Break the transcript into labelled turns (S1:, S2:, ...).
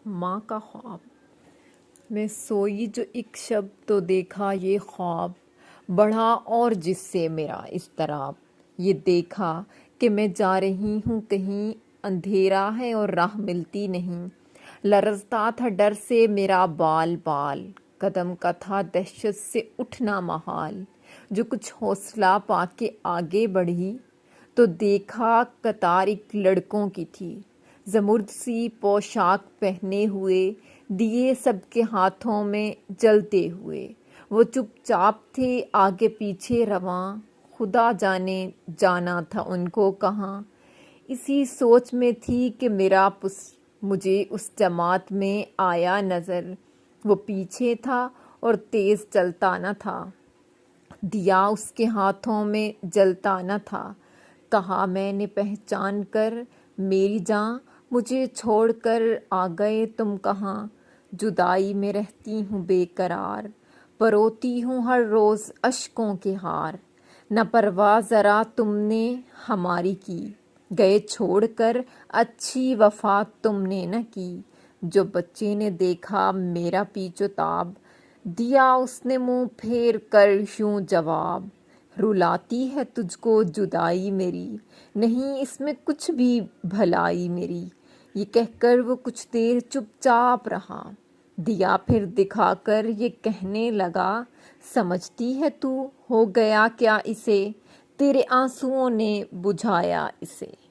S1: ماں کا خواب۔ میں سوئی جو ایک شب تو دیکھا یہ خواب، بڑھا اور جس سے میرا اضطراب۔ یہ دیکھا کہ میں جا رہی ہوں کہیں، اندھیرا ہے اور راہ ملتی نہیں۔ لرزتا تھا ڈر سے میرا بال بال، قدم کا تھا دہشت سے اٹھنا محال۔ جو کچھ حوصلہ پا کے آگے بڑھی تو دیکھا قطار ایک لڑکوں کی تھی، زمرد سی پوشاک پہنے ہوئے، دیے سب کے ہاتھوں میں جلتے ہوئے۔ وہ چپ چاپ تھے آگے پیچھے رواں، خدا جانے جانا تھا ان کو کہاں۔ اسی سوچ میں تھی کہ میرا مجھے اس جماعت میں آیا نظر۔ وہ پیچھے تھا اور تیز چلتا نہ تھا، دیا اس کے ہاتھوں میں جلتا نہ تھا۔ کہا میں نے پہچان کر، میری جاں مجھے چھوڑ کر آ گئے تم کہاں۔ جدائی میں رہتی ہوں بے قرار، پروتی ہوں ہر روز اشکوں کے ہار۔ نہ پرواہ ذرا تم نے ہماری کی، گئے چھوڑ کر اچھی وفا تم نے نہ کی۔ جو بچے نے دیکھا میرا پیچ و تاب، دیا اس نے منہ پھیر کر یوں جواب۔ رلاتی ہے تجھ کو جدائی میری، نہیں اس میں کچھ بھی بھلائی میری۔ یہ کہہ کر وہ کچھ دیر چپ چاپ رہا، دیا پھر دکھا کر یہ کہنے لگا، سمجھتی ہے تو ہو گیا کیا اسے، تیرے آنسوؤں نے بجھایا اسے۔